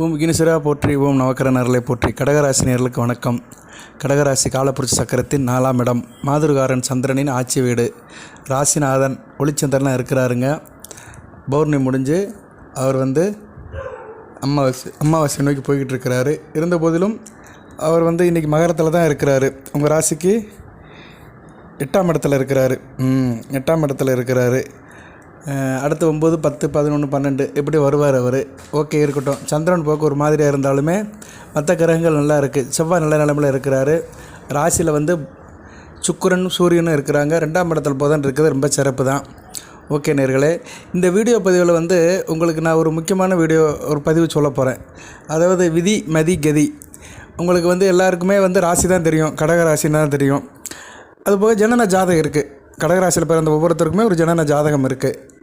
ஓம் விக்னேஸ்வரா போற்றி, ஓம் நவக்கரனர்களை போற்றி. கடகராசினியர்களுக்கு வணக்கம். கடகராசி காலப்புருஷ சக்கரத்தின் 4ஆம் இடம், மாதுருகாரன் சந்திரனின் ஆட்சி வீடு. ராசிநாதன் ஒளிச்சந்திரனாக இருக்கிறாருங்க. பௌர்ணமி முடிஞ்சு அவர் அமாவாசை நோக்கி போய்கிட்டு இருக்கிறாரு. இருந்த போதிலும் அவர் இன்றைக்கி மகரத்தில் தான் இருக்கிறாரு. உங்கள் ராசிக்கு 8ஆம் இடத்துல இருக்கிறாரு. 8ஆம் இடத்துல இருக்கிறாரு. அடுத்து 9, 10, 11, 12 எப்படி வருவார் அவர். ஓகே, இருக்கட்டும். சந்திரன் போக்கு ஒரு மாதிரியாக இருந்தாலுமே மற்ற கிரகங்கள் நல்லா இருக்குது. செவ்வாய் நல்ல நிலைமையில் இருக்கிறாரு. ராசியில் சுக்கிரன் சூரியனும் இருக்கிறாங்க. 2ஆம் இடத்துல புதன் இருக்கிறது ரொம்ப சிறப்பு தான். ஓகே நேயர்களே, இந்த வீடியோ பதிவில் உங்களுக்கு நான் ஒரு முக்கியமான ஒரு பதிவு சொல்ல போகிறேன். அதாவது விதி மதி கதி. உங்களுக்கு எல்லாருக்குமே ராசி தான் தெரியும், கடக ராசின்னு தான் தெரியும். அதுபோக ஜனன ஜாதகம் இருக்குது. கடகராசியில் பிறந்த ஒவ்வொருத்தருக்குமே ஒரு ஜனன ஜாதகம் இருக்குது.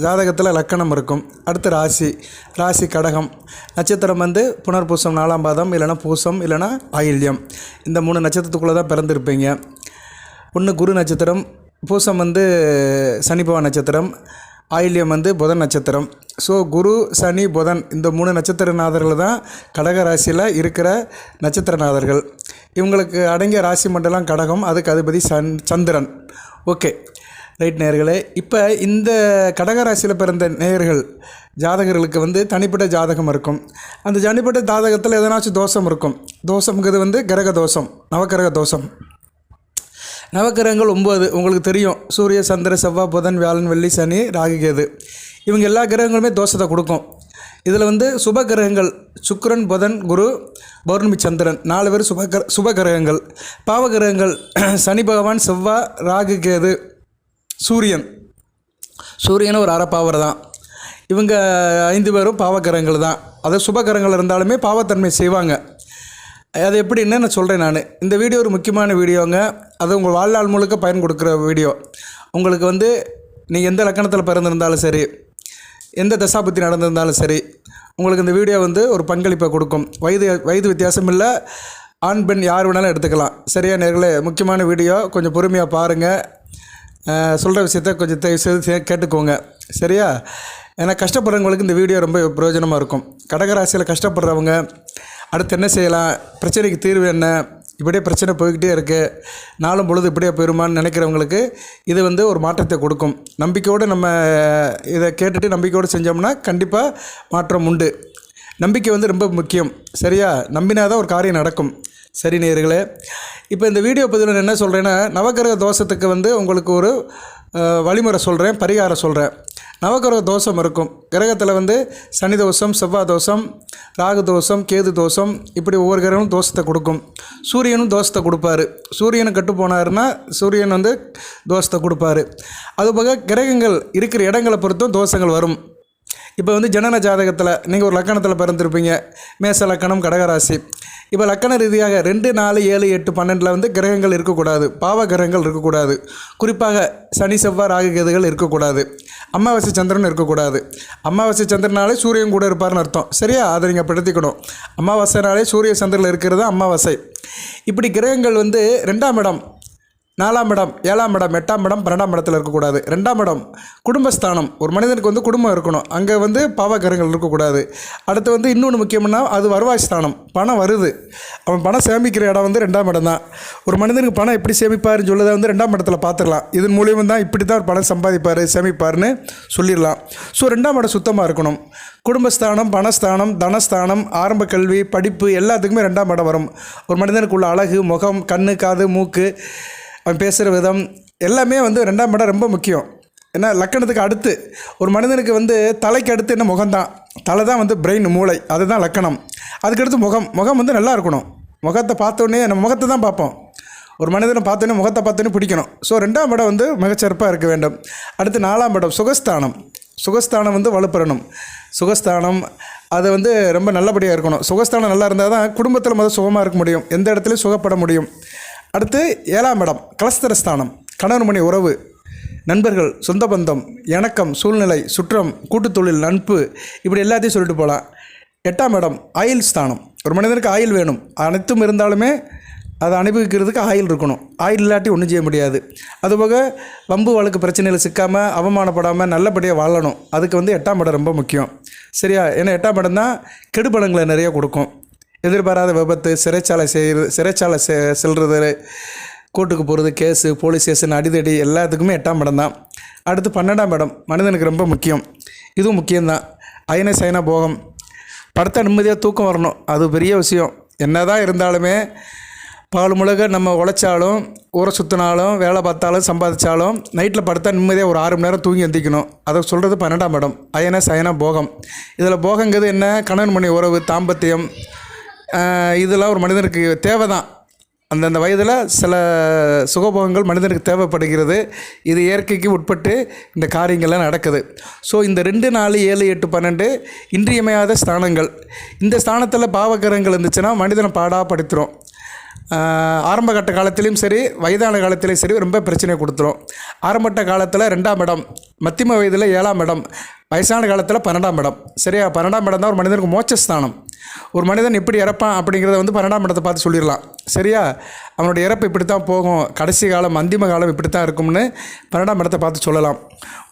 ஜாதகத்தில் லக்கணம் இருக்கும். அடுத்து ராசி கடகம். நட்சத்திரம் புனர்பூசம் 4ஆம் பாதம், இல்லைனா பூசம், இல்லைனா ஆயில்யம். இந்த 3 நட்சத்திரத்துக்குள்ளே தான் பிறந்திருப்பீங்க. ஒன்று குரு நட்சத்திரம், பூசம் சனி பகவான் நட்சத்திரம், ஆயில்யம் புதன் நட்சத்திரம். ஸோ குரு சனி புதன் இந்த 3 நட்சத்திரநாதர்கள் தான் கடகராசியில் இருக்கிற நட்சத்திரநாதர்கள். இவங்களுக்கு அடங்கிய ராசி மண்டலம் கடகம். அதுக்கு அதிபதி சந்திரன். ஓகே ரைட் நேயர்களே, இப்போ இந்த கடகராசியில் பிறந்த நேயர்கள் ஜாதகர்களுக்கு தனிப்பட்ட ஜாதகம் இருக்கும். அந்த தனிப்பட்ட ஜாதகத்தில் எதனாச்சும் தோஷம் இருக்கும். தோஷங்கிறது கிரக தோஷம், நவக்கிரக தோஷம். நவக்கிரகங்கள் 9 உங்களுக்கு தெரியும். சூரிய, சந்திர, செவ்வாய், புதன், வியாழன், வெள்ளி, சனி, ராகு, கேது. இவங்க எல்லா கிரகங்களுமே தோஷத்தை கொடுக்கும். இதில் சுப கிரகங்கள் சுக்கிரன், புதன், குரு, பௌர்ணமி, சந்திரன் 4 பேர் சுப கிரகங்கள். பாவ கிரகங்கள் சனி பகவான், செவ்வாய், ராகு, கேது, சூரியனும் ஒரு அறப்பாவர் தான். இவங்க 5 பேரும் பாவக்கிரகங்கள் தான். அது சுபகிரகங்கள் இருந்தாலுமே பாவத்தன்மை செய்வாங்க. அது எப்படின்னு நான் சொல்கிறேன். நான் இந்த வீடியோ ஒரு முக்கியமான வீடியோங்க. அது உங்கள் வாழ்நாள் முழுக்க பயன் கொடுக்குற வீடியோ. உங்களுக்கு நீங்கள் எந்த லக்கணத்தில் பிறந்திருந்தாலும் சரி, எந்த தசாபுத்தி நடந்திருந்தாலும் சரி, உங்களுக்கு இந்த வீடியோ ஒரு பங்களிப்பை கொடுக்கும். வயது வித்தியாசம் இல்லை. ஆண் பெண் யார் வேணாலும் எடுத்துக்கலாம். சரியா நேர்களே, முக்கியமான வீடியோ. கொஞ்சம் பொறுமையாக பாருங்கள். சொல்கிற விஷயத்த கொஞ்சம் தயவுசெய்து கேட்டுக்கோங்க. சரியா? ஏன்னா கஷ்டப்படுறவங்களுக்கு இந்த வீடியோ ரொம்ப பிரயோஜனமாக இருக்கும். கடகராசியில் கஷ்டப்படுறவங்க அடுத்து என்ன செய்யலாம், பிரச்சனைக்கு தீர்வு என்ன, இப்படியே பிரச்சனை போய்கிட்டே இருக்குது, நாளும் பொழுது இப்படியே போயிருமான்னு நினைக்கிறவங்களுக்கு இது ஒரு மாற்றத்தை கொடுக்கும். நம்பிக்கையோடு நம்ம இதை கேட்டுட்டு நம்பிக்கையோடு செஞ்சோம்னா கண்டிப்பாக மாற்றம் உண்டு. நம்பிக்கை ரொம்ப முக்கியம். சரியா? நம்பினாதான் ஒரு காரியம் நடக்கும். சரி நேயர்களே, இப்போ இந்த வீடியோ பதிவில் என்ன சொல்கிறேன்னா, நவக்கிரக தோஷத்துக்கு உங்களுக்கு ஒரு வழிமுறை சொல்கிறேன், பரிகாரம் சொல்கிறேன். நவக்கிரக தோஷம் இருக்கும். கிரகத்தில் சனி தோஷம், செவ்வாய் தோஷம், ராகு தோஷம், கேது தோஷம், இப்படி ஒவ்வொரு கிரகமும் தோஷத்தை கொடுக்கும். சூரியனும் தோஷத்தை கொடுப்பாரு. சூரியனை கட்டு போனாருன்னா சூரியன் தோஷத்தை கொடுப்பாரு. அதுபோக கிரகங்கள் இருக்கிற இடங்களை பொறுத்தும் தோஷங்கள் வரும். இப்போ ஜனன ஜாதகத்தில் நீங்கள் ஒரு லக்கணத்தில் பிறந்திருப்பீங்க. மேச லக்கணம், கடகராசி. இப்போ லக்கண ரீதியாக 2, 4, 7, 8, 12 கிரகங்கள் இருக்கக்கூடாது. பாவ கிரகங்கள் இருக்கக்கூடாது. குறிப்பாக சனி, செவ்வாய், ராகு, கேதுகள் இருக்கக்கூடாது. அமாவாசை சந்திரன் இருக்கக்கூடாது. அமாவாசை சந்திரனாலே சூரியன் கூட இருப்பார்னு அர்த்தம். சரியா? அதை நீங்கள் படுத்திக்கணும். அமாவாசைனாலே சூரிய சந்திரனில் இருக்கிறது அமாவாசை. இப்படி கிரகங்கள் 2ஆம் இடம், 4ஆம் இடம், 7ஆம் இடம், 8ஆம் இடம், 12ஆம் இடத்துல இருக்கக்கூடாது. 2ஆம் இடம் குடும்பஸ்தானம். ஒரு மனிதனுக்கு குடும்பம் இருக்கணும். அங்கே பாவகிரகங்கள் இருக்கக்கூடாது. அடுத்து இன்னொன்று முக்கியம்னா அது வருவாய் ஸ்தானம். பணம் வருது, அவன் பணம் சேமிக்கிற இடம் 2ஆம் இடம் தான். ஒரு மனிதனுக்கு பணம் எப்படி சேமிப்பார்னு சொல்லதை 2ஆம் இடத்துல பார்த்துடலாம். இதன் மூலியமாக தான் இப்படி தான் ஒரு பணம் சம்பாதிப்பார், சேமிப்பார்னு சொல்லிடலாம். ஸோ 2ஆம் இடம் சுத்தமாக இருக்கணும். குடும்பஸ்தானம், பணஸ்தானம், தனஸ்தானம், ஆரம்ப கல்வி, படிப்பு எல்லாத்துக்குமே 2ஆம் இடம் வரும். ஒரு மனிதனுக்கு உள்ள அழகு, முகம், கண்ணு, காது, மூக்கு, அவன் பேசுகிற விதம் எல்லாமே 2ஆம் இடம் ரொம்ப முக்கியம். ஏன்னா லக்கணத்துக்கு அடுத்து ஒரு மனிதனுக்கு தலைக்கு அடுத்து என்ன முகம்தான். தலை தான் பிரெயின், மூளை, அதுதான் லக்கணம். அதுக்கடுத்து முகம் நல்லா இருக்கணும். முகத்தை பார்த்தோன்னே நம்ம முகத்தை தான் பார்ப்போம். ஒரு மனிதனை பார்த்தோன்னே முகத்தை பார்த்தோன்னே பிடிக்கணும். ஸோ 2ஆம் இடம் மிகச்சிறப்பாக இருக்க வேண்டும். அடுத்து 4ஆம் இடம் சுகஸ்தானம் வலுப்பெறணும். சுகஸ்தானம் அது ரொம்ப நல்லபடியாக இருக்கணும். சுகஸ்தானம் நல்லா இருந்தால் தான் குடும்பத்தில் சுகமாக இருக்க முடியும், எந்த இடத்துலையும் சுகப்பட முடியும். அடுத்து 7ஆம் இடம் கலஸ்தரஸ்தானம். கணவன் மணி உறவு, நண்பர்கள், சொந்த பந்தம், இணக்கம், சூழ்நிலை, சுற்றம், கூட்டுத்தொழில், நட்பு, இப்படி எல்லாத்தையும் சொல்லிட்டு போகலாம். 8ஆம் இடம் ஆயுள் ஸ்தானம். ஒரு மனிதனுக்கு ஆயுள் வேணும். அனைத்தும் இருந்தாலுமே அதை அனுபவிக்கிறதுக்கு ஆயில் இருக்கணும். ஆயில் இல்லாட்டி ஒன்றும் செய்ய முடியாது. அதுபோக வம்பு வழக்கு பிரச்சனையில் சிக்காமல் அவமானப்படாமல் நல்லபடியாக வாழணும். அதுக்கு வந்து 8ஆம் இடம் ரொம்ப முக்கியம். சரியா? ஏன்னா 8ஆம் இடம் தான் கெடுபலங்களை நிறைய கொடுக்கும். எதிர்பாராத விபத்து, சிறைச்சாலை செல்றது, கோர்ட்டுக்கு போகிறது, கேஸு, போலீஸ் ஸ்டேஷன், அடிதடி எல்லாத்துக்குமே 8ஆம் இடம் தான். அடுத்து 12ஆம் இடம் மனிதனுக்கு ரொம்ப முக்கியம். இதுவும் முக்கியம்தான். அயன சயன போகம், படுத்த நிம்மதியாக தூக்கம் வரணும். அது பெரிய விஷயம். என்ன தான் இருந்தாலுமே பகல் முழுக்க நம்ம உழைச்சாலும், ஊரை சுற்றினாலும், வேலை பார்த்தாலும், சம்பாதிச்சாலும் நைட்டில் படுத்தா நிம்மதியாக ஒரு 6 மணி நேரம் தூங்கி எந்திக்கணும். அதை சொல்கிறது 12ஆம் இடம் அயன சயன போகம். இதில் போகங்கிறது என்ன? கணவன் மனைவி உறவு, தாம்பத்தியம், இதெல்லாம் ஒரு மனிதனுக்கு தேவை தான். அந்தந்த வயதில் சில சுகபோகங்கள் மனிதனுக்கு தேவைப்படுகிறது. இது இயற்கைக்கு உட்பட்டு இந்த காரியங்கள்லாம் நடக்குது. ஸோ இந்த 2, 4, 7, 8, 12 இன்றியமையாத ஸ்தானங்கள். இந்த ஸ்தானத்தில் பாவகிரகங்கள் இருந்துச்சுன்னா மனிதனை படுத்துரும். ஆரம்ப கட்ட காலத்திலையும் சரி, வயதான காலத்திலையும் சரி ரொம்ப பிரச்சனையை கொடுத்துரும். ஆரம்பட்ட காலத்தில் 2ஆம் இடம், மத்தியம வயதில் 7ஆம் இடம், வயசான காலத்தில் 12ஆம் இடம். சரியா? 12ஆம் இடம் தான் ஒரு மனிதனுக்கு மோட்சஸ்தானம். ஒரு மனிதன் எப்படி இறப்பான் அப்படிங்கிறத வந்து 12ஆம் இடத்தை பார்த்து சொல்லிடலாம். சரியா? அவனுடைய இறப்பு இப்படி தான் போகும், கடைசி காலம், அந்திம காலம் இப்படி தான் இருக்கும்னு 12ஆம் இடத்தை பார்த்து சொல்லலாம்.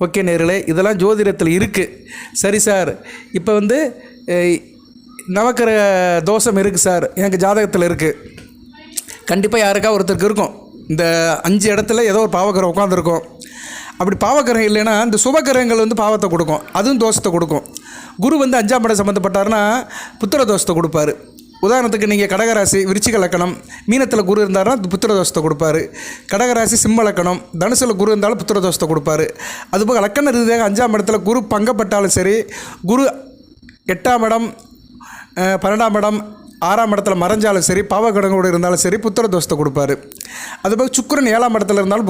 ஓகே நேர்களே, இதெல்லாம் ஜோதிடத்தில் இருக்குது. சரி சார், இப்போ வந்து நவக்கிரக தோஷம் இருக்குது சார், எனக்கு ஜாதகத்தில் இருக்குது. கண்டிப்பாக யாருக்கா ஒருத்தருக்கு இருக்கும். இந்த 5 இடத்துல ஏதோ ஒரு பாவக்கிரகம் உட்காந்துருக்கும். அப்படி பாவக்கிரகம் இல்லைன்னா இந்த சுபக்கிரகங்கள் வந்து பாவத்தை கொடுக்கும், அதுவும் தோஷத்தை கொடுக்கும். குரு வந்து 5ஆம் இடம் சம்மந்தப்பட்டார்னா புத்திர தோஷத்தை கொடுப்பாரு. உதாரணத்துக்கு நீங்கள் கடகராசி, விருச்சிக லக்கணம், மீனத்தில் குரு இருந்தாருன்னா புத்திர தோஷத்தை கொடுப்பாரு. கடகராசி, சிம்ம லக்கணம், தனுசில் குரு இருந்தாலும் புத்திர தோஷத்தை கொடுப்பாரு. அதுபோக லக்கண ரீதியாக 5ஆம் இடத்துல குரு பங்கப்பட்டாலும் சரி, குரு 8ஆம் இடம், 12ஆம் இடம், 6ஆம் இடத்துல மறைஞ்சாலும் சரி, பாவகிரகங்களோடு இருந்தாலும் சரி புத்திர தோஷத்தை கொடுப்பாரு. அதுபோக சுக்கிரன் 7ஆம் இடத்துல இருந்தாலும்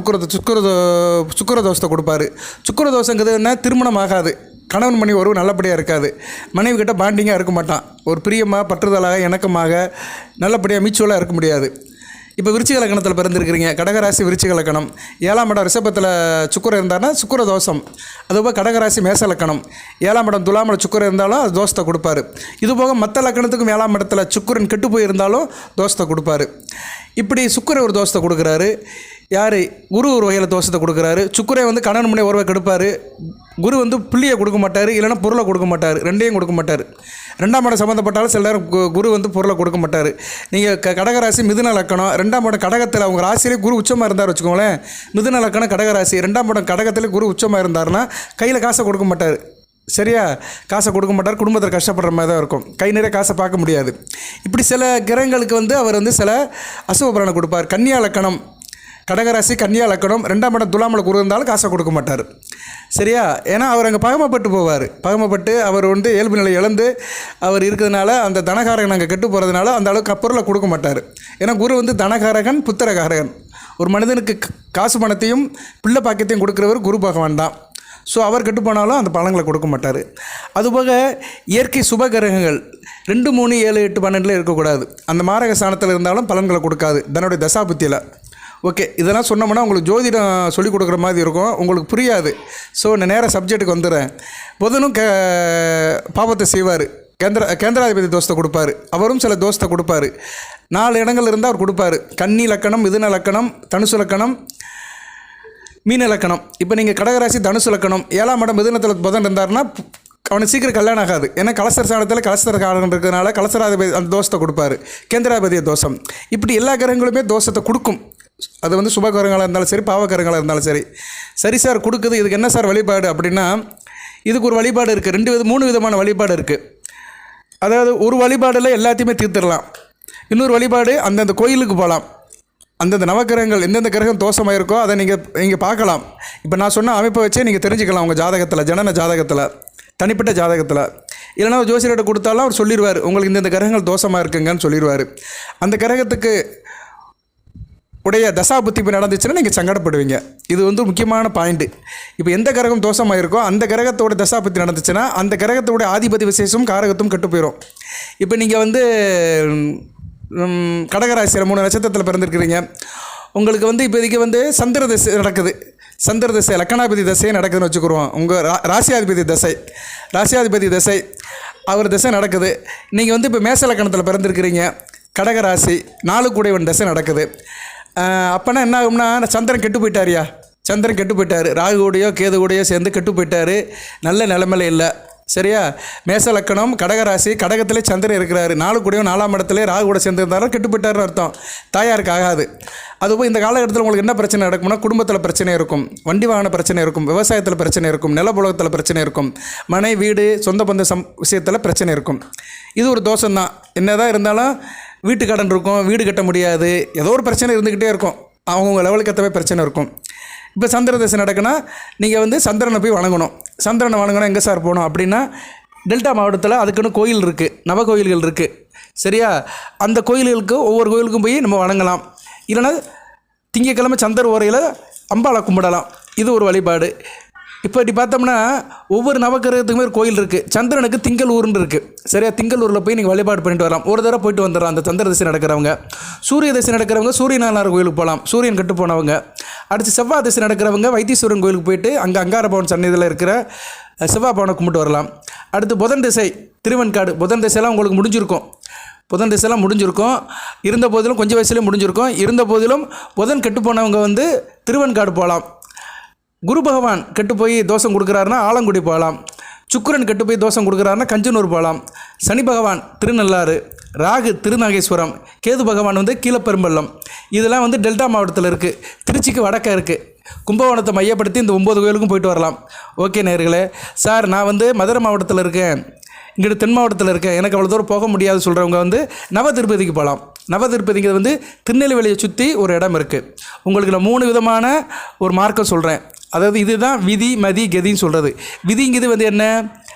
சுக்கிர தோஷத்தை கொடுப்பாரு. சுக்கிர தோஷங்கிறது என்ன? திருமணம் ஆகாது, கணவன் மனைவி உறவு நல்லபடியாக இருக்காது, மனைவி கிட்ட பாண்டிங்காக இருக்க மாட்டான், ஒரு பிரியமாக, பற்றுதலாக, இணக்கமாக, நல்லபடியாக மீச்சுவலாக இருக்க முடியாது. இப்போ விருச்சிக லக்கணத்தில் பிறந்திருக்கிறீங்க, கடகராசி விருச்சிக லக்கணம், 7ஆம் இடம் ரிஷபத்தில் சுக்கிரன் இருந்தார்னா சுக்கிர தோஷம். அதுபோக கடகராசி மேச லக்கணம், 7ஆம் இடம் துலாமில் சுக்கிரன் இருந்தாலும் அது தோஷத்தை கொடுப்பாரு. இதுபோக மற்ற லக்கணத்துக்கும் 7ஆம் இடத்துல சுக்கிரன் கெட்டு போயிருந்தாலும் தோஷத்தை கொடுப்பாரு. இப்படி சுக்கிரன் ஒரு தோஷத்தை கொடுக்குறாரு. யார்? குரு ஒரு வகையில் தோஷத்தை கொடுக்குறாரு. சுக்கிரன் வந்து கணவன் மனைவி உறவை கெடுப்பார். குரு வந்து புள்ளியை கொடுக்க மாட்டார், இல்லைன்னா பொருளை கொடுக்க மாட்டார், ரெண்டையும் கொடுக்க மாட்டார். 2ஆம் இடம் சம்மந்தப்பட்டாலும் சில நேரம் குரு வந்து பொருளை கொடுக்க மாட்டார். நீங்கள் கடகராசி மிதுன லக்கணம், 2ஆம் இடம் கடகத்தில் அவங்க ராசியிலே குரு உச்சமாக இருந்தார் வச்சுக்கோங்களேன். மிதுன லக்கணம் கடகராசி, 2ஆம் இடம் கடகத்தில் குரு உச்சமாக இருந்தார்னா கையில் காசை கொடுக்க மாட்டார். சரியா? காசை கொடுக்க மாட்டார், குடும்பத்தில் கஷ்டப்படுற மாதிரி தான் இருக்கும், கை நிறைய காசை பார்க்க முடியாது. இப்படி சில கிரகங்களுக்கு வந்து அவர் வந்து சில அசுப பலனை கொடுப்பார். கன்னியா லக்கணம், கடகராசி கன்னியா லக்கணம், 2ஆம் இடம் துலாமில் குரு இருந்தாலும் காசை கொடுக்க மாட்டார். சரியா? ஏன்னா அவர் அங்கே பகமப்பட்டு போவார். பகமப்பட்டு அவர் வந்து இயல்பு நிலை இழந்து அவர் இருக்கிறதுனால அந்த தனகாரகன் அங்கே கெட்டு போகிறதுனால அந்த அளவுக்கு பொருளை கொடுக்க மாட்டார். ஏன்னா குரு வந்து தனகாரகன், புத்திரகாரகன். ஒரு மனிதனுக்கு காசு பணத்தையும் பிள்ளை பாக்கியத்தையும் கொடுக்குறவர் குரு பகவான் தான். ஸோ அவர் கெட்டு போனாலும் அந்த பலன்களை கொடுக்க மாட்டார். அதுபோக இயற்கை சுபகிரகங்கள் 2, 3, 7, 8, 12 இருக்கக்கூடாது. அந்த மாரக ஸ்தானத்தில் இருந்தாலும் பலன்களை கொடுக்காது தன்னுடைய தசாபுத்தியில். ஓகே, இதெல்லாம் சொன்னோம்னா உங்களுக்கு ஜோதிடம் சொல்லிக் கொடுக்குற மாதிரி இருக்கும், உங்களுக்கு புரியாது. ஸோ நான் நேராக சப்ஜெக்ட்டுக்கு வந்துடுறேன். புதனும் பாவத்தை செய்வார், கேந்திராதிபதி தோஷத்தை கொடுப்பார். அவரும் சில தோஷத்தை கொடுப்பார். 4 இடங்கள் இருந்தால் அவர் கொடுப்பார். கன்னி லக்கணம், மிதுன லக்கணம், தனுசு லக்கணம், மீன லக்கணம். இப்போ நீங்கள் கடகராசி தனுசு லக்கணம், 7ஆம் இடம் மிதுனத்தில் புதன் இருந்தார்னா அவனுக்கு சீக்கிரம் கல்யாணம் ஆகாது. ஏன்னா கலசர ஸ்தானத்தில் கலசரக்காரன் இருக்கிறதுனால கலசராதிபதி அந்த தோஷத்தை கொடுப்பார், கேந்திராதிபதிய தோஷம். இப்படி எல்லா கிரகங்களுமே தோஷத்தை கொடுக்கும். அது வந்து சுபகிரகங்களாக இருந்தாலும் சரி, பாவகிரகங்களாக இருந்தாலும் சரி. சரி சார், கொடுக்குது, இதுக்கு என்ன சார் வழிபாடு அப்படின்னா, இதுக்கு ஒரு வழிபாடு இருக்குது. 3 விதமான வழிபாடு இருக்குது. அதாவது ஒரு வழிபாடில் எல்லாத்தையுமே தீர்த்துடலாம். இன்னொரு வழிபாடு அந்தந்த கோயிலுக்கு போகலாம். அந்தந்த நவக்கிரகங்கள் எந்தெந்த கிரகம் தோஷமாக இருக்கோ அதை நீங்கள் பார்க்கலாம். இப்போ நான் சொன்ன அமைப்பை வச்சே நீங்கள் தெரிஞ்சுக்கலாம். உங்கள் ஜாதகத்தில், ஜனன ஜாதகத்தில், தனிப்பட்ட ஜாதகத்தில். இல்லைனா ஒரு ஜோசியர்கிட்ட கொடுத்தாலும் அவர் சொல்லிடுவார், உங்களுக்கு இந்தந்த கிரகங்கள் தோஷமாக இருக்குங்கன்னு சொல்லிடுவார். அந்த கிரகத்துக்கு உடைய தசாபுத்தி இப்போ நடந்துச்சுன்னா நீங்கள் சங்கடப்படுவீங்க. இது வந்து முக்கியமான பாயிண்ட்டு. இப்போ எந்த கிரகம் தோஷமாக இருக்கோ அந்த கிரகத்தோட தசாபுத்தி நடந்துச்சுன்னா அந்த கிரகத்தோட ஆதிபதி விசேஷம் காரகத்தும் கெட்டு போயிடும். இப்போ நீங்கள் வந்து கடகராசியில் 3 நட்சத்திரத்தில் பிறந்திருக்கிறீங்க. உங்களுக்கு வந்து இப்போதைக்கு வந்து சந்திர தசை நடக்குது. சந்திர தசை லக்கணாதிபதி தசையே நடக்குதுன்னு வச்சுக்கிறோம். உங்கள் ராசியாதிபதி தசை அவர் தசை நடக்குது. நீங்கள் வந்து இப்போ மேச லக்கணத்தில் பிறந்திருக்கிறீங்க. கடகராசி 4 கூடையவன் தசை நடக்குது. அப்போனா என்ன ஆகும்னா சந்திரன் கெட்டு போயிட்டாரியா, சந்திரன் கெட்டு போயிட்டார். ராகு கூடையோ கேது கூடையோ சேர்ந்து கெட்டு போயிட்டார், நல்ல நிலைமையில இல்லை. சரியா? மேச லக்கணம் கடகராசி, கடகத்திலே சந்திரன் இருக்கிறாரு. 4 கூடையும் 4ஆம் இடத்துல ராகு கூட சேர்ந்துருந்தாலும் கெட்டு போயிட்டாருன்னு அர்த்தம். தாயாருக்கு ஆகாது. அதுபோல் இந்த காலகட்டத்தில் உங்களுக்கு என்ன பிரச்சனை நடக்கும்னா குடும்பத்தில் பிரச்சனை இருக்கும், வண்டி வாகன பிரச்சனை இருக்கும், விவசாயத்தில் பிரச்சனை இருக்கும், நிலப்புலகத்தில் பிரச்சனை இருக்கும், மனை வீடு சொந்த பந்த விஷயத்தில் பிரச்சனை இருக்கும். இது ஒரு தோஷம்தான். என்னதான் இருந்தாலும் வீட்டு கடன் இருக்கும், வீடு கட்ட முடியாது, ஏதோ ஒரு பிரச்சனை இருந்துக்கிட்டே இருக்கும். அவங்கவுங்க லெவலுக்கு ஏற்றவே பிரச்சனை இருக்கும். இப்போ சந்திர தசை நடக்குன்னா நீங்கள் வந்து சந்திரனை போய் வணங்கணும். சந்திரனை வணங்கணும் எங்கே சார் போகணும் அப்படின்னா, டெல்டா மாவட்டத்தில் அதுக்குன்னு கோயில் இருக்குது, நவ கோயில்கள் இருக்குது. சரியா? அந்த கோயில்களுக்கு ஒவ்வொரு கோயிலுக்கும் போய் நம்ம வணங்கலாம். இல்லைன்னா திங்கக்கிழமை சந்திர ஓரையில் அம்பாளை கும்பிடலாம். இது ஒரு வழிபாடு. இப்போ இப்படி பார்த்தோம்னா ஒவ்வொரு நவக்கிரகத்துக்குமே ஒரு கோயில் இருக்குது. சந்திரனுக்கு திங்களூர்னு இருக்குது. சரியா? திங்களூரில் போய் நீங்கள் வழிபாடு பண்ணிட்டு வரலாம். ஒரு தடவை போயிட்டு வந்துடலாம். அந்த சந்திர திசை நடக்கிறவங்க, சூரிய திசை நடக்கிறவங்க சூரியநாராயணர் கோயிலுக்கு போகலாம், சூரியன் கட்டு போனவங்க. அடுத்து செவ்வாய் திசை நடக்கிறவங்க வைத்தீஸ்வரன் கோயிலுக்கு போயிட்டு அங்கே அங்காரபவன் சன்னதியில் இருக்கிற செவ்வாய் பவனை கும்பிட்டு வரலாம். அடுத்து புதன் திசை திருவெண்காடு. புதன் திசையெல்லாம் உங்களுக்கு முடிஞ்சிருக்கும். புதன் திசையெல்லாம் முடிஞ்சிருக்கும். இருந்த போதிலும் கொஞ்சம் வயசுலேயும் முடிஞ்சிருக்கும். இருந்த போதிலும் புதன் கெட்டு போனவங்க வந்து திருவெண்காடு போகலாம். குரு பகவான் கெட்டு போய் தோஷம் கொடுக்குறாருன்னா ஆலங்குடி போகலாம். சுக்கிரன் கெட்டு போய் தோஷம் கொடுக்குறாருன்னா கஞ்சனூர் போகலாம். சனி பகவான் திருநள்ளாறு, ராகு திருநாகேஸ்வரம், கேது பகவான் வந்து கீழப்பெரும்பள்ளம். இதெல்லாம் வந்து டெல்டா மாவட்டத்தில் இருக்குது. திருச்சிக்கு வடக்க இருக்குது. கும்பகோணத்தை மையப்படுத்தி இந்த 9 கோயிலுக்கும் போயிட்டு வரலாம். ஓகே நேயர்களே. சார் நான் வந்து மதுரை மாவட்டத்தில் இருக்கேன், இங்கிட்டு தென் மாவட்டத்தில் இருக்கேன், எனக்கு அவ்வளோ தூரம் போக முடியாது சொல்கிறவங்க வந்து நவ திருப்பதிக்கு போகலாம். நவ திருப்பதிங்கிறது வந்து திருநெல்வேலியை சுற்றி ஒரு இடம் இருக்குது. உங்களுக்கு நான் 3 விதமான ஒரு மார்க்கம் சொல்கிறேன். அதாவது இதுதான் விதி மதி கதின்னு சொல்கிறது. விதிங்கிறது வந்து என்ன,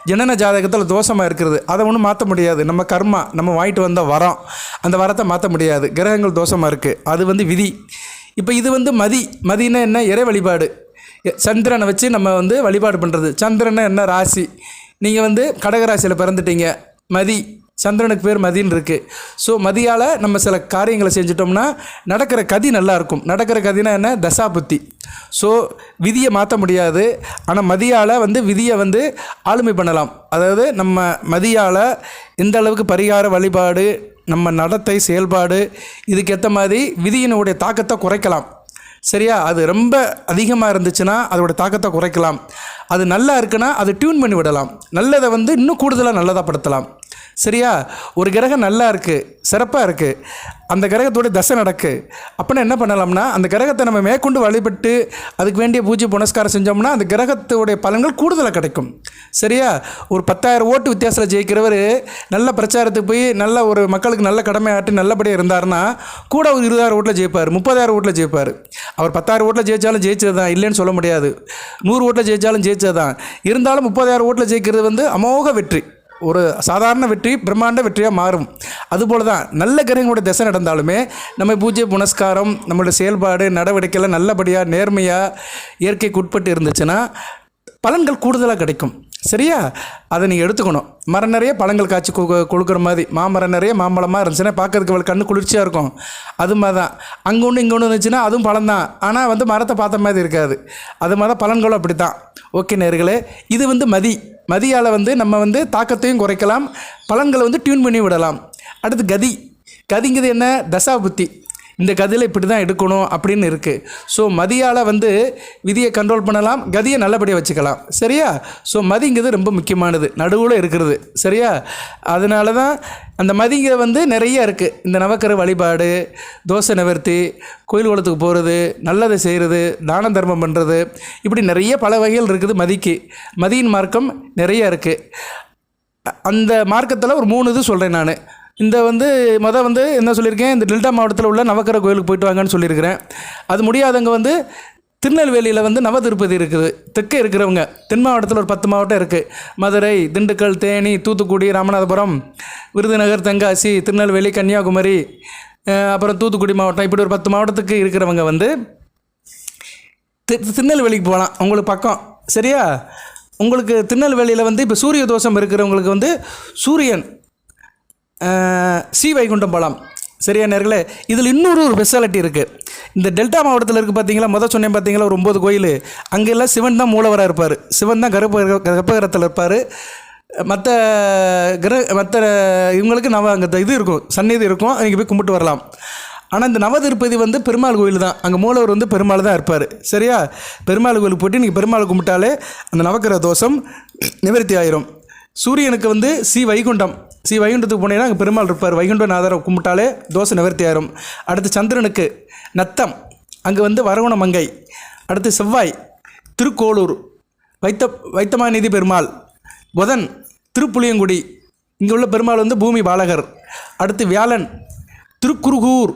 ஜனன ஜாதகத்தில் தோஷமாக இருக்கிறது, அதை ஒன்றும் மாற்ற முடியாது. நம்ம கர்மா, நம்ம வாங்கிட்டு வந்த வரம், அந்த வரத்தை மாற்ற முடியாது. கிரகங்கள் தோஷமாக இருக்குது, அது வந்து விதி. இப்போ இது வந்து மதி. மதினா என்ன, இறை வழிபாடு. சந்திரனை வச்சு நம்ம வந்து வழிபாடு பண்ணுறது. சந்திரனை என்ன ராசி, நீங்கள் வந்து கடகராசியில் பிறந்துட்டீங்க, மதி, சந்திரனுக்கு பேர் மதின்னு இருக்குது. ஸோ மதியால் நம்ம சில காரியங்களை செஞ்சிட்டோம்னா நடக்கிற கதி நல்லாயிருக்கும். நடக்கிற கதினா என்ன, தசா புத்தி. ஸோ விதியை மாற்ற முடியாது, ஆனால் மதியால் வந்து விதியை வந்து ஆளுமை பண்ணலாம். அதாவது நம்ம மதியால் எந்த அளவுக்கு பரிகார வழிபாடு, நம்ம நடத்தை செயல்பாடு, இதுக்கேற்ற மாதிரி விதியினுடைய தாக்கத்தை குறைக்கலாம். சரியா? அது ரொம்ப அதிகமாக இருந்துச்சுன்னா அதோட தாக்கத்தை குறைக்கலாம். அது நல்லா இருக்குன்னா அது டியூன் பண்ணி விடலாம். நல்லதை வந்து இன்னும் கூடுதலாக நல்லதாக படுத்தலாம். சரியா? ஒரு கிரகம் நல்லா இருக்குது, சிறப்பாக இருக்குது, அந்த கிரகத்தோட தசை நடக்கு அப்படின்னா என்ன பண்ணலாம்னா, அந்த கிரகத்தை நம்ம மேற்கொண்டு வழிபட்டு அதுக்கு வேண்டிய பூஜை புனஸ்காரம் செஞ்சோம்னா அந்த கிரகத்தோடைய பலன்கள் கூடுதலாக கிடைக்கும். சரியா? ஒரு 10,000 ஓட்டு வித்தியாசத்தில் ஜெயிக்கிறவர் நல்ல பிரச்சாரத்துக்கு போய் நல்ல ஒரு மக்களுக்கு நல்ல கடமை ஆட்டி நல்லபடியாக இருந்தார்னா கூட ஒரு 20,000 ஓட்டில் ஜெயிப்பார், 30,000 ஓட்டில் ஜெயிப்பார். அவர் 10,000 ஓட்டில் ஜெயித்தாலும் ஜெயிச்சது தான், இல்லைன்னு சொல்ல முடியாது. 100 ஓட்டில் ஜெயித்தாலும் ஜெயிச்சது தான். இருந்தாலும் 30,000 ஓட்டில் ஜெயிக்கிறது வந்து அமோக வெற்றி, ஒரு சாதாரண வெற்றி பிரம்மாண்ட வெற்றியாக மாறும். அதுபோல் தான் நல்ல கிரகங்களுடைய திசை நடந்தாலுமே நம்ம பூஜை புனஸ்காரம், நம்மளுடைய செயல்பாடு நடவடிக்கையில் நல்லபடியாக நேர்மையாக இயற்கைக்கு உட்பட்டு இருந்துச்சுன்னா பலன்கள் கூடுதலாக கிடைக்கும். சரியா? அதை நீங்கள் எடுத்துக்கணும். மரம் நிறைய பழங்கள் காய்ச்சி கொடுக்குற மாதிரி, மாமரம் நிறைய மாம்பழமாக இருந்துச்சுன்னா பார்க்கறதுக்கு அவள் கண்ணு குளிர்ச்சியாக இருக்கும். அது மாதிரி தான் அங்கே ஒன்று இங்கே ஒன்று இருந்துச்சுன்னா அதுவும் பழம் தான், ஆனால் வந்து மரத்தை பார்த்த மாதிரி இருக்காது. அது மாதிரி தான் பலன்களும் அப்படி தான். ஓகே நேயர்களே, இது வந்து மதியால் வந்து நம்ம வந்து தாக்கத்தையும் குறைக்கலாம், பலன்களை வந்து டியூன் பண்ணி விடலாம். அடுத்து கதிங்கிறது என்ன, தசா புத்தி. இந்த கதியில் இப்படி தான் எடுக்கணும் அப்படின்னு இருக்குது. ஸோ மதியால் வந்து விதியை கண்ட்ரோல் பண்ணலாம், கதியை நல்லபடியாக வச்சுக்கலாம். சரியா? ஸோ மதிங்கிறது ரொம்ப முக்கியமானது, நடுவில் இருக்கிறது. சரியா? அதனால தான் அந்த மதிங்க வந்து நிறைய இருக்குது. இந்த நவக்கிரக வழிபாடு, தோஷ நிவர்த்தி, கோயில் குளத்துக்கு போகிறது, நல்லதை செய்கிறது, தான தர்மம் பண்ணுறது, இப்படி நிறைய பல வகைகள் இருக்குது மதிக்கு. மதியின் மார்க்கம் நிறைய இருக்குது. அந்த மார்க்கத்தில் ஒரு 3 இது சொல்கிறேன் நான். இந்த வந்து வந்து என்ன சொல்லியிருக்கேன், இந்த டெல்டா மாவட்டத்தில் உள்ள நவக்கிரக கோயிலுக்கு போயிட்டு வாங்கன்னு சொல்லியிருக்கிறேன். அது முடியாதவங்க வந்து திருநெல்வேலியில் வந்து நவ திருப்பதி இருக்குது. தெற்கே இருக்கிறவங்க தென் மாவட்டத்தில் ஒரு 10 மாவட்டம் இருக்குது. மதுரை, திண்டுக்கல், தேனி, தூத்துக்குடி, ராமநாதபுரம், விருதுநகர், தென்காசி, திருநெல்வேலி, கன்னியாகுமரி, அப்புறம் தூத்துக்குடி மாவட்டம், இப்படி ஒரு 10 மாவட்டத்துக்கு இருக்கிறவங்க வந்து திருநெல்வேலிக்கு போகலாம். உங்களுக்கு பக்கம். சரியா? உங்களுக்கு திருநெல்வேலியில் வந்து இப்போ சூரிய தோஷம் இருக்கிறவங்களுக்கு வந்து சூரியன் ஸ்ரீவைகுண்டம் போகலாம். சரியா நேர்களே? இதில் இன்னொரு ஸ்பெஷாலிட்டி இருக்குது. இந்த டெல்டா மாவட்டத்தில் இருக்குது பார்த்தீங்களா, சொன்னேன் பார்த்தீங்களா, ஒரு 9 கோயில். அங்கெல்லாம் சிவன் தான் மூலவராக இருப்பார். சிவன் தான் கர்ப்பகிரகத்தில் இருப்பார். மற்ற மற்ற இவங்களுக்கு அங்கே இது இருக்கும், சந்நிதி இருக்கும், அங்கே போய் கும்பிட்டு வரலாம். ஆனால் இந்த நவதிருப்பதி வந்து பெருமாள் கோயில் தான், அங்கே மூலவர் வந்து பெருமாள் தான் இருப்பார். சரியா? பெருமாள் கோயிலுக்கு போய்ட்டு நீங்கள் பெருமாள் கும்பிட்டாலே அந்த நவக்கிரக தோஷம் நிவர்த்தி ஆயிரும். சூரியனுக்கு வந்து வைகுண்டத்துக்கு போனீங்கன்னா அங்கே பெருமாள் இருப்பார். வைகுண்டநாதரை கும்பிட்டாலே தோஷம் நிவர்த்தி ஆயிரும். அடுத்து சந்திரனுக்கு நத்தம், அங்கே வந்து வரகுண மங்கை. அடுத்து செவ்வாய் திருக்கோளூர் வைத்தமாநிதி பெருமாள். புதன் திருப்புளியங்குடி, இங்கே உள்ள பெருமாள் வந்து பூமி பாலகர். அடுத்து வியாழன் திருக்குறுகூர்,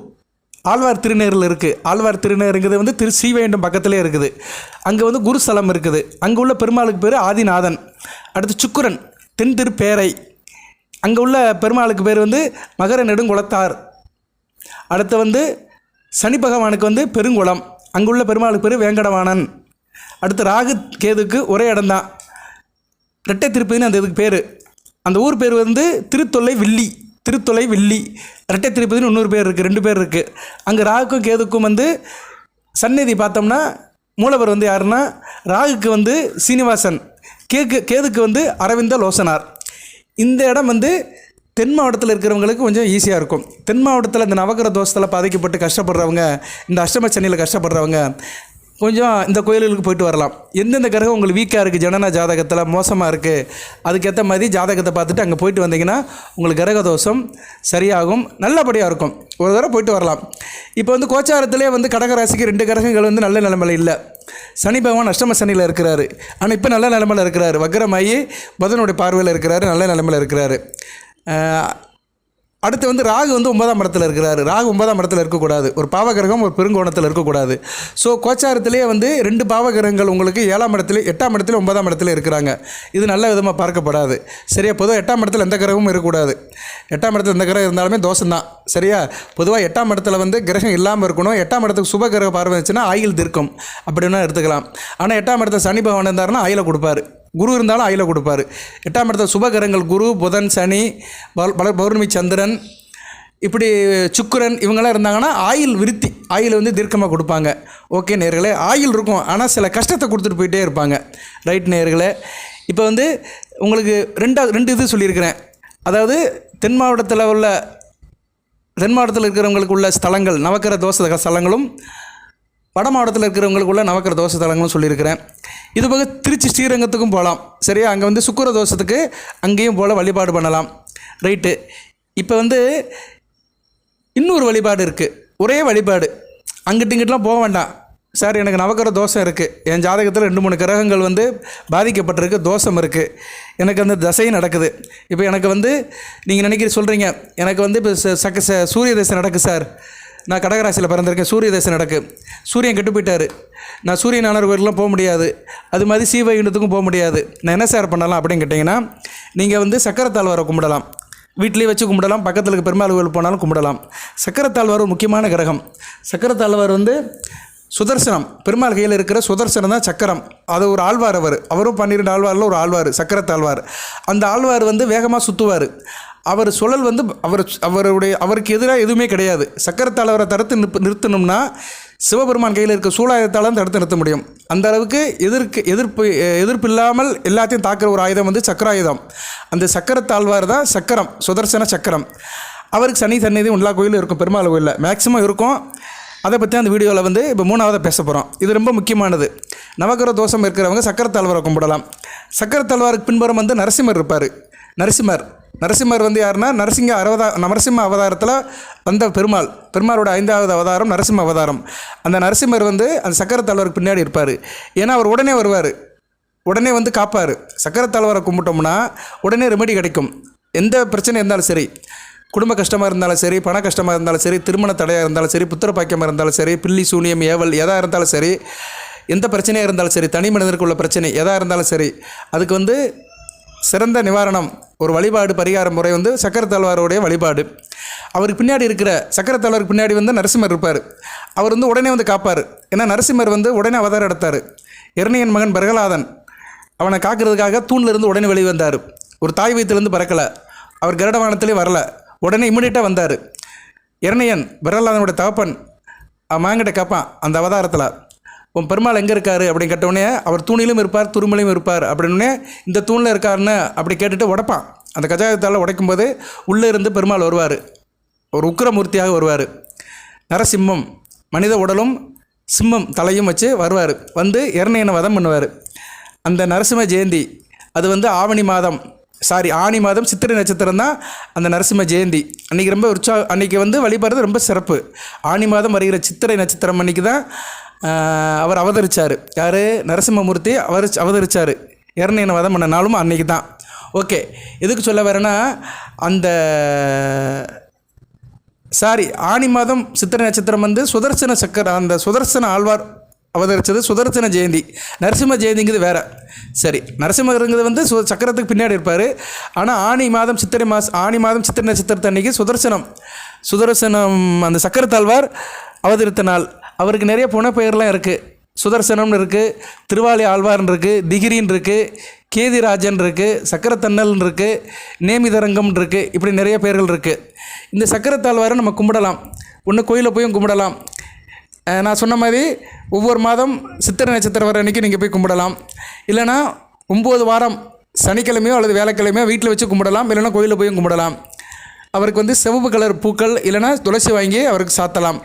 ஆழ்வார் திருநேரில் இருக்குது. ஆழ்வார் திருநேருங்கிறது வந்து ஸ்ரீவைகுண்டம் பக்கத்துலேயே இருக்குது. அங்கே வந்து குருஸ்தலம் இருக்குது. அங்கே உள்ள பெருமாளுக்கு பேர் ஆதிநாதன். அடுத்து சுக்கிரன் தென் திருப்பேரை, அங்கே உள்ள பெருமாளுக்கு பேர் வந்து மகர நெடுங்குளத்தார். அடுத்து வந்து சனி பகவானுக்கு வந்து பெருங்குளம், அங்குள்ள பெருமாளுக்கு பேர் வேங்கடவாணன். அடுத்து ராகு கேதுக்கு ஒரே இடம்தான், ரெட்டை திருப்பதின்னு அந்த இதுக்கு பேர். அந்த ஊர் பேர் வந்து திருத்தொல்லை வில்லி. ரெட்டை திருப்பதின்னு இன்னொரு பேர் இருக்குது, 2 பேர் இருக்குது. அங்கே ராகுக்கும் கேதுக்கும் வந்து சந்நிதி பார்த்தோம்னா மூலவர் வந்து யாருன்னா, ராகுக்கு வந்து சீனிவாசன், கேதுக்கு வந்து அரவிந்த லோசனார். இந்த இடம் வந்து தென் மாவட்டத்தில் இருக்கிறவங்களுக்கு கொஞ்சம் ஈஸியாக இருக்கும். தென் மாவட்டத்தில் இந்த நவகிரக தோஷத்தில் பாதிக்கப்பட்டு கஷ்டப்படுறவங்க, இந்த அஷ்டம சனியில் கஷ்டப்படுறவங்க கொஞ்சம் இந்த கோயில்களுக்கு போயிட்டு வரலாம். எந்தெந்த கிரகம் உங்களுக்கு வீக்காக இருக்குது, ஜனன ஜாதகத்தில் மோசமாக இருக்குது, அதுக்கேற்ற மாதிரி ஜாதகத்தை பார்த்துட்டு அங்கே போயிட்டு வந்தீங்கன்னா உங்களுக்கு கிரக தோஷம் சரியாகும், நல்லபடியாக இருக்கும். ஒரு தடவை போயிட்டு வரலாம். இப்போ வந்து கோச்சாரத்திலே வந்து கடகராசிக்கு 2 கிரகங்கள் வந்து நல்ல நிலைமையில் இல்லை. சனி பகவான் அஷ்டம சனியில் இருக்கிறாரு, ஆனால் இப்போ நல்ல நிலைமையில் இருக்கிறாரு. வக்ரமாயி புதனுடைய பார்வையில் இருக்கிறாரு, நல்ல நிலைமையில் இருக்கிறாரு. அடுத்து வந்து ராகு வந்து 9ஆம் இடத்துல இருக்கிறாரு. ராகு 9ஆம் இடத்துல இருக்கக்கூடாது, ஒரு பாவகிரகம் ஒரு பெருங்கோணத்தில் இருக்கக்கூடாது. ஸோ கோச்சாரத்திலே வந்து 2 பாவகிரகங்கள் உங்களுக்கு 7ஆம் இடத்துல 8ஆம் இடத்துல 9ஆம் இடத்துல இருக்கிறாங்க. இது நல்ல விதமாக பார்க்கப்படாது. சரியா? பொதுவாக 8ஆம் இடத்துல எந்த கிரகமும் இருக்கக்கூடாது. 8ஆம் இடத்துல எந்த கிரகம் இருந்தாலுமே தோஷம்தான். சரியா? பொதுவாக 8ஆம் இடத்துல வந்து கிரகம் இல்லாமல் இருக்கணும். 8ஆம் இடத்துக்கு சுப கிரக பார்வை இருந்துச்சுன்னா ஆயில் தீர்க்கும் அப்படின்னா எடுத்துக்கலாம். ஆனால் 8ஆம் இடத்துல சனி பகவான் இருந்தாருன்னா ஆயில கொடுப்பாரு. குரு இருந்தாலும் ஆயில கொடுப்பார். 8ஆம் இடத்துல சுபகிரகங்கள் குரு, புதன், சனி, பௌர்ணமி, சந்திரன், இப்படி சுக்கிரன் இவங்கெல்லாம் இருந்தாங்கன்னா ஆயில் வந்து தீர்க்கமாக கொடுப்பாங்க. ஓகே நேயர்களே, ஆயில் இருக்கும், ஆனால் சில கஷ்டத்தை கொடுத்துட்டு போயிட்டே இருப்பாங்க. ரைட் நேயர்களே, இப்போ வந்து உங்களுக்கு 2 இது சொல்லியிருக்கிறேன். அதாவது தென் மாவட்டத்தில் இருக்கிறவங்களுக்கு உள்ள ஸ்தலங்கள் நவக்கிரக தோஷ ஸ்தலங்களும், வட மாவட்டத்தில் இருக்கிறவங்களுக்கு உள்ள நவக்கிரக தோஷ ஸ்தலங்களும் சொல்லியிருக்கிறேன். இது போக திருச்சி ஸ்ரீரங்கத்துக்கும் போகலாம். சரியா? அங்கே வந்து சுக்கிர தோஷத்துக்கு அங்கேயும் போல் வழிபாடு பண்ணலாம். ரைட்டு. இப்போ வந்து இன்னொரு வழிபாடு இருக்குது, ஒரே வழிபாடு. அங்கிட்டு இங்கிட்டலாம் போக வேண்டாம். சார் எனக்கு நவக்கிரக தோஷம் இருக்குது, என் ஜாதகத்தில் 2-3 கிரகங்கள் வந்து பாதிக்கப்பட்டிருக்கு, தோஷம் இருக்குது, எனக்கு அந்த தசையும் நடக்குது. இப்போ எனக்கு வந்து நீங்கள் சொல்கிறீங்க எனக்கு வந்து இப்போ சூரிய தசை நடக்குது சார், நான் கடகராசியில் பிறந்திருக்கேன், சூரிய தசை நடக்கு, சூரியன் கெட்டு போயிட்டார், நான் சூரியநாதர் கோயிலுக்குலாம் போக முடியாது, அது மாதிரி ஸ்ரீவைகுண்டத்துக்கும் போக முடியாது, நான் என்ன சார் பண்ணலாம் அப்படின்னு கேட்டிங்கன்னா, நீங்கள் வந்து சக்கரத்தாழ்வாரை கும்பிடலாம். வீட்டிலேயே வச்சு கும்பிடலாம், பக்கத்தில் இருக்க பெருமாள் கோயில் போனாலும் கும்பிடலாம். சக்கரத்தாழ்வார் ஒரு முக்கியமான கிரகம். சக்கரத்தாழ்வார் வந்து சுதர்சனம், பெருமாள் கையில் இருக்கிற சுதர்சனம் தான் சக்கரம். அது ஒரு ஆழ்வார், அவரும் 12 ஆழ்வாரில் ஒரு ஆழ்வார், சக்கரத்தாழ்வார். அந்த ஆழ்வார் வந்து வேகமாக சுற்றுவார். அவர் சுழல் வந்து அவருக்கு எதிராக எதுவுமே கிடையாது. சக்கரத்தாழ்வாரை தடுத்து நிறுத்தணும்னா சிவபெருமான் கையில் இருக்க சூலாயுதத்தாலும் தடுத்து நிறுத்த முடியும். அந்த அளவுக்கு எதிர்ப்பு இல்லாமல் எல்லாத்தையும் தாக்குற ஒரு ஆயுதம் வந்து சக்கராயுதம். அந்த சக்கரத்தாழ்வார் தான் சக்கரம், சுதர்சன சக்கரம். அவருக்கு சனி சந்நிதி எல்லா கோயிலும் இருக்கும், பெருமாள் கோயிலில் மேக்ஸிமம் இருக்கும். அதை பற்றி அந்த வீடியோவில் வந்து இப்போ 3ஆவதாக பேச போகிறோம். இது ரொம்ப முக்கியமானது. நவக்கிரக தோஷம் இருக்கிறவங்க சக்கரத்தாழ்வாரை கும்பிடலாம். சக்கரத்தாழ்வாருக்கு பின்புறம் வந்து நரசிம்மர் இருப்பார். நரசிம்மர் வந்து யாருன்னா நரசிம்ம அவதாரத்தில் வந்த பெருமாளோட 5ஆவது அவதாரம் நரசிம்ம அவதாரம். அந்த நரசிம்மர் வந்து அந்த சக்கரத்தாழ்வாருக்கு பின்னாடி இருப்பார். ஏன்னா அவர் உடனே வருவார், உடனே வந்து காப்பார். சக்கரத்தாழ்வாரை கும்பிட்டோம்னா உடனே ரெமெடி கிடைக்கும். எந்த பிரச்சனை இருந்தாலும் சரி, குடும்ப கஷ்டமாக இருந்தாலும் சரி, பண கஷ்டமாக இருந்தாலும் சரி, திருமண தடையாக இருந்தாலும் சரி, புத்திர பாக்கியமாக இருந்தாலும் சரி, பில்லி சூனியம் ஏவல் எதாக இருந்தாலும் சரி, எந்த பிரச்சனையாக இருந்தாலும் சரி, தனி மனிதருக்கு உள்ள பிரச்சனை எதாக இருந்தாலும் சரி, அதுக்கு வந்து சிறந்த நிவாரணம் ஒரு வழிபாடு பரிகார முறை வந்து சக்கரத்தாழ்வாருடைய வழிபாடு. அவருக்கு பின்னாடி இருக்கிற சக்கரத்தாழ்வாருக்கு பின்னாடி வந்து நரசிம்மர் இருப்பார். அவர் வந்து உடனே வந்து காப்பார். ஏன்னா நரசிம்மர் வந்து உடனே அவதாரம் எடுத்தார். இரணியன் மகன் பிரகலாதன் அவனை காக்கிறதுக்காக தூணிலிருந்து உடனே வெளியே வந்தார். ஒரு தாய் வயிற்றுலேருந்து பறக்கலை, அவர் கருடவானத்திலே வரலை, உடனே இம்மிடியட்டாக வந்தார். இரணியன் பிரகலாதனுடைய தகப்பன் அவன் மாங்கிட்ட காப்பான் அந்த அவதாரத்தில். உன் பெருமாள் எங்கே இருக்கார் அப்படின்னு கேட்டவுடனே அவர் தூணிலும் இருப்பார் துருமலையும் இருப்பார் அப்படின்னே இந்த தூணில் இருக்காருன்னு அப்படி கேட்டுட்டு உடைப்பான். அந்த கஜாயத்தால் உடைக்கும்போது உள்ளே இருந்து பெருமாள் வருவார், ஒரு உக்கிரமூர்த்தியாக வருவார். நரசிம்மம் மனித உடலும் சிம்மம் தலையும் வச்சு வருவார். வந்து இரணையனை வதம் பண்ணுவார். அந்த நரசிம்ம ஜெயந்தி அது வந்து ஆனி மாதம் சித்திரை நட்சத்திரம் தான் அந்த நரசிம்ம ஜெயந்தி. அன்றைக்கி ரொம்ப அன்றைக்கி வந்து வழிபடுறது ரொம்ப சிறப்பு. ஆனி மாதம் வருகிற சித்திரை நட்சத்திரம் அன்றைக்கி தான் அவர் அவதரித்தார். யார்? நரசிம்மமூர்த்தி அவதரித்தார். இரணையனை வதம் பண்ண நாளும் அன்றைக்கி தான். ஓகே, எதுக்கு சொல்ல வரேன்னா, ஆனி மாதம் சித்திரை நட்சத்திரம் வந்து அந்த சுதர்சன ஆழ்வார் அவதரித்தது சுதர்சன ஜெயந்தி. நரசிம்ம ஜெயந்திங்கிறது வேறு. சரி, நரசிம்மருங்கிறது வந்து சக்கரத்துக்கு பின்னாடி இருப்பார். ஆனால் ஆனி மாதம் சித்திரை நட்சத்திரத்தை அன்றைக்கி சுதர்சனம் அந்த சக்கரத்தாழ்வார் அவதரித்த நாள். அவருக்கு நிறைய புனைப்பெயர்லாம் இருக்குது. சுதர்சனம்னு இருக்குது, திருவாலி ஆழ்வார்னு இருக்குது, திகிரின்னு இருக்குது, கேதிராஜன் இருக்குது, சக்கரத்தன்னல்னு இருக்குது, நேமிதரங்கம்னு இருக்குது. இப்படி நிறைய பெயர்கள் இருக்குது. இந்த சக்கரத்தாழ்வாரை நம்ம கும்பிடலாம். ஒன்று கோயிலில் போயும் கும்பிடலாம். நான் சொன்ன மாதிரி ஒவ்வொரு மாதம் சித்திரை நட்சத்திரம் வர அன்றைக்கி நீங்கள் போய் கும்பிடலாம். இல்லைனா 9 வாரம் சனிக்கிழமையோ அல்லது வேலைக்கிழமையோ வீட்டில் வச்சு கும்பிடலாம். இல்லைனா கோயிலில் போயும் கும்பிடலாம். அவருக்கு வந்து சிவப்பு கலர் பூக்கள் இல்லைனா துளசி வாங்கி அவருக்கு சாத்தலாம்.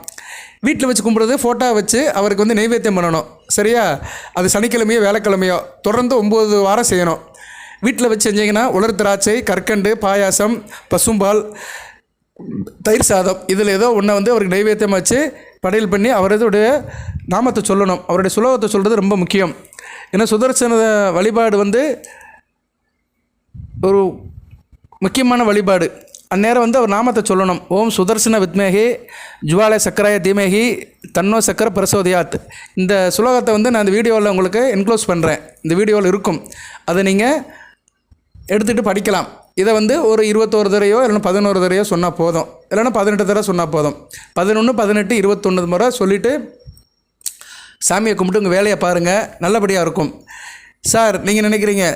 வீட்டில் வச்சு கும்பிட்றது ஃபோட்டோ வச்சு அவருக்கு வந்து நெய்வேத்தியம் பண்ணணும். சரியா? அது சனிக்கிழமையோ வேலைக்கிழமையோ தொடர்ந்து 9 வாரம் செய்யணும். வீட்டில் வச்சு செஞ்சிங்கன்னா உலர் திராட்சை, கற்கண்டு, பாயாசம், பசும்பால், தயிர் சாதம் இதில் ஏதோ ஒன்றை வந்து அவருக்கு நெய்வேத்தியம் வச்சு படையல் பண்ணி அவருடைய நாமத்தை சொல்லணும். அவருடைய சுலோகத்தை சொல்கிறது ரொம்ப முக்கியம். ஏன்னா சுதர்சன வழிபாடு வந்து ஒரு முக்கியமான வழிபாடு. அந்நேரம் வந்து அவர் நாமத்தை சொல்லணும். ஓம் சுதர்சன வித்மேகி ஜுவாலை சக்கராய தீமேகி தன்னோ சக்கர பிரசோதியாத். இந்த சுலோகத்தை வந்து நான் இந்த வீடியோவில் உங்களுக்கு என்க்ளோஸ் பண்ணுறேன். இந்த வீடியோவில் இருக்கும். அதை நீங்கள் எடுத்துகிட்டு படிக்கலாம். இதை வந்து ஒரு 21 தடவையோ இல்லைன்னா 11 தடவையோ சொன்னால் போதும். இல்லைன்னா 18 தடவை சொன்னால் போதும். 11, 18, 21 முறை சொல்லிவிட்டு சாமியை கும்பிட்டு உங்கள் வேலையை பாருங்கள். நல்லபடியாக இருக்கும். சார், நீங்கள் நினைக்கிறீங்க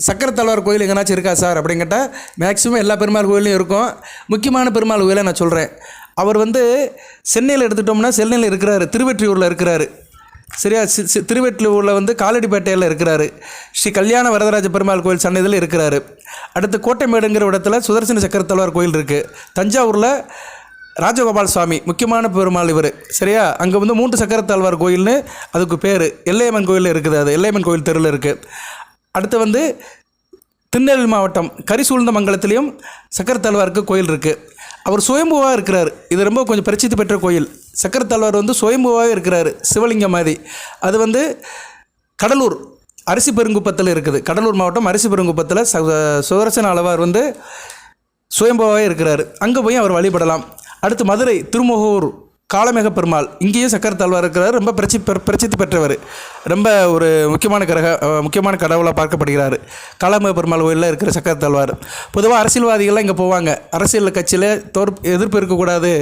சக்கரத்தாழ்வார் கோயில் எங்கேனாச்சும் இருக்கா சார் அப்படின்னு கேட்டால், மேக்ஸிமம் எல்லா பெருமாள் கோயிலையும் இருக்கும். முக்கியமான பெருமாள் கோயிலை நான் சொல்கிறேன். அவர் வந்து சென்னையில் எடுத்துட்டோம்னா சென்னையில் இருக்கிறாரு, திருவெற்றியூரில் இருக்கிறாரு. சரியா? திருவெற்றியூரில் வந்து காலடிப்பேட்டையில் இருக்கிறாரு. ஸ்ரீ கல்யாண வரதராஜ பெருமாள் கோயில் சன்னதியில் இருக்கிறாரு. அடுத்து கோட்டைமேடுங்கிற இடத்துல சுதர்சன சக்கரத்தாழ்வார் கோயில் இருக்குது. தஞ்சாவூரில் ராஜகோபால் சுவாமி முக்கியமான பெருமாள் இவர். சரியா? அங்கே வந்து 3 சக்கரத்தாழ்வார் கோயில்னு அதுக்கு பேர். எல்லையம்மன் கோயிலில் இருக்குது. அது எல்லையம்மன் கோயில் தெருவில் இருக்குது. அடுத்து வந்து திருநெல்வேலி மாவட்டம் கரிசூழ்ந்த மங்கலத்திலையும் சக்கரத்தாழ்வாருக்கு கோயில் இருக்குது. அவர் சுயம்புவாக இருக்கிறார். இது ரொம்ப கொஞ்சம் பிரசித்தி பெற்ற கோயில். சக்கரத்தாழ்வார் வந்து சுயம்புவாக இருக்கிறார், சிவலிங்கம் மாதிரி. அது வந்து கடலூர் அரிசி பெருங்குப்பத்தில் இருக்குது. கடலூர் மாவட்டம் அரிசி பெருங்குப்பத்தில் சுதர்சன ஆழ்வார் வந்து சுயம்புவாக இருக்கிறார். அங்கே போய் அவர் வழிபடலாம். அடுத்து மதுரை திருமுகூர் காளமேக பெருமாள், இங்கேயும் சக்கரத்தாழ்வார் இருக்கிறார். ரொம்ப பிரசித்தி பெற்றவர். ரொம்ப ஒரு முக்கியமான கடவுளாக பார்க்கப்படுகிறார். காளமேக பெருமாள் கோயிலில் இருக்கிற சக்கரத்தாழ்வார். பொதுவாக அரசியல்வாதிகள்லாம் இங்கே போவாங்க. அரசியல் கட்சியில் எதிர்ப்பு இருக்கக்கூடாது,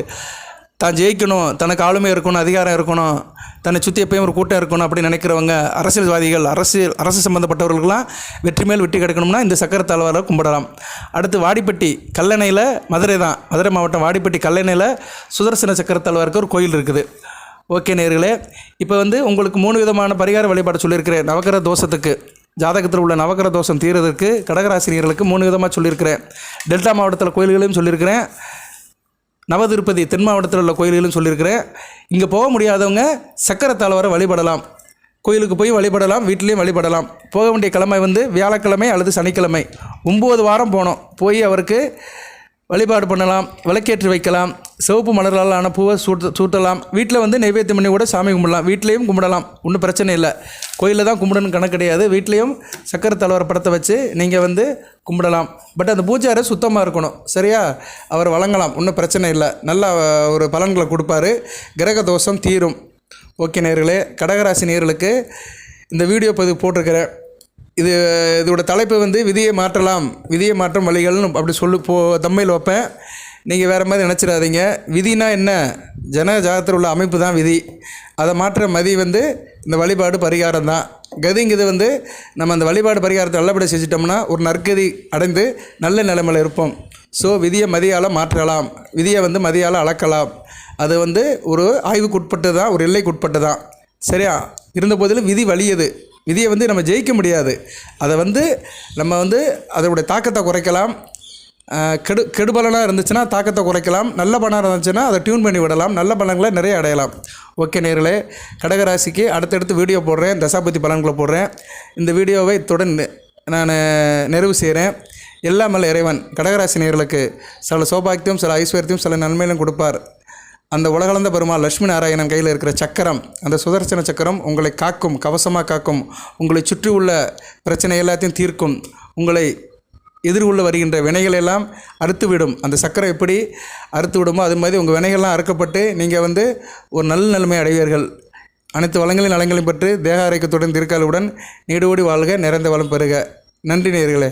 தான் ஜெயிக்கணும், தனக்கு ஆளுமை இருக்கணும், அதிகாரம் இருக்கணும், தன்னை சுற்றி எப்பயும் ஒரு கூட்டம் இருக்கணும் அப்படின்னு நினைக்கிறவங்க அரசியல்வாதிகள், அரசு சம்மந்தப்பட்டவர்களுக்கெல்லாம் வெற்றி மேல் வெற்றி கிடைக்கணும்னா இந்த சக்கரத்தாழ்வாரை கும்பிடலாம். அடுத்து வாடிப்பட்டி கல்லணையில், மதுரை மாவட்டம் வாடிப்பட்டி கல்லணையில் சுதர்சன சக்கரத்தாழ்வாருக்கு ஒரு கோயில் இருக்குது. ஓகே நேயர்களே, இப்போ வந்து உங்களுக்கு 3 விதமான பரிகார வழிபாடு சொல்லியிருக்கிறேன். நவகிரக தோஷத்துக்கு, ஜாதகத்தில் உள்ள நவகிரக தோஷம் தீர்றதுக்கு கடகராசினியர்களுக்கு 3 விதமாக சொல்லியிருக்கிறேன். டெல்டா மாவட்டத்தில் கோயில்களையும் சொல்லியிருக்கிறேன். நவதிருப்பதி தென் மாவட்டத்தில் உள்ள கோயில்களும் சொல்லியிருக்கிறேன். இங்கே போக முடியாதவங்க சக்கரத்தாழ்வாரை வழிபடலாம். கோயிலுக்கு போய் வழிபடலாம், வீட்டிலையும் வழிபடலாம். போக வேண்டிய கிழமை வந்து வியாழக்கிழமை அல்லது சனிக்கிழமை. 9 வாரம் போனோம். போய் அவருக்கு வழிபாடு பண்ணலாம், விளக்கேற்றி வைக்கலாம், சிவப்பு மலர்களால் ஆன பூவை சூட்டலாம். வீட்டில் வந்து நைவேத்தியம் பண்ணி கூட சாமி கும்பிடலாம். வீட்லேயும் கும்பிடலாம், ஒன்றும் பிரச்சனை இல்லை. கோயிலில் தான் கும்பிடணும்னு கணக்கு கிடையாது. வீட்லேயும் சக்கரத்தாழ்வார் படத்தை வச்சு நீங்கள் வந்து கும்பிடலாம். பட் அந்த பூஜாரை சுத்தமாக இருக்கணும். சரியா? அவர் வழங்கலாம், ஒன்றும் பிரச்சனை இல்லை. நல்ல ஒரு பலன்களை கொடுப்பாரு. கிரக தோஷம் தீரும். ஓகே நேயர்களே, கடகராசி நேயர்களுக்கு இந்த வீடியோ பதிவு போட்டிருக்கிறேன். இதோட தலைப்பு வந்து விதியை மாற்றும் வழிகள்னு அப்படி தம்மையில் வைப்பேன். நீங்கள் வேறு மாதிரி நினச்சிடாதீங்க. விதினா என்ன? ஜாதகத்தில் உள்ள அமைப்பு தான் விதி. அதை மாற்ற மதி வந்து இந்த வழிபாடு பரிகாரம் தான். கதிங்கிறது வந்து நம்ம அந்த வழிபாடு பரிகாரத்தை நல்லபடியாக செஞ்சிட்டோம்னா ஒரு நற்கதி அடைந்து நல்ல நிலைமையில் இருப்போம். ஸோ விதியை மதியால் மாற்றலாம், விதியை வந்து மதியால் அளக்கலாம். அது வந்து ஒரு ஆய்வுக்குட்பட்டு தான், ஒரு எல்லைக்குட்பட்டு தான். சரியா? இருந்த போதிலும் விதி வலியது. விதியை வந்து நம்ம ஜெயிக்க முடியாது. அதை வந்து நம்ம வந்து அதோடைய தாக்கத்தை குறைக்கலாம். கெடுபலனாக இருந்துச்சுன்னா தாக்கத்தை குறைக்கலாம். நல்ல பலனாக இருந்துச்சுன்னா அதை டியூன் பண்ணி விடலாம். நல்ல பலன்களை நிறைய அடையலாம். ஓகே நேயர்களே, கடகராசிக்கு அடுத்தடுத்து வீடியோ போடுறேன், தசாபதி பலன்களை போடுறேன். இந்த வீடியோவை இத்துடன் நான் நிறைவு செய்கிறேன். எல்லாம் வல்ல இறைவன் கடகராசி நேயர்களுக்கு சில சௌபாக்கியம், சில ஐஸ்வர்யத்தையும், சில நன்மையிலும் கொடுப்பார். அந்த உலகளந்த பெருமாள் லட்சுமி நாராயணன் கையில் இருக்கிற சக்கரம், அந்த சுதர்சன சக்கரம் உங்களை காக்கும், கவசமாக காக்கும். உங்களை சுற்றி உள்ள பிரச்சனை எல்லாத்தையும் தீர்க்கும். உங்களை எதிர்கொள்ள வருகின்ற வினைகள் எல்லாம் அறுத்துவிடும். அந்த சக்கரம் எப்படி அறுத்து விடுமோ அது மாதிரி உங்கள் வினைகள்லாம் அறுக்கப்பட்டு நீங்கள் வந்து ஒரு நல்ல நிலைமை அடைவீர்கள். அனைத்து வளங்களின் நலங்களையும் பெற்று தேக ஆரோக்கியத்துடன் தீர்க்காலுடன் நீடோடி வாழ்க, நிறைந்த வளம் பெறுக. நன்றி நேயர்களே.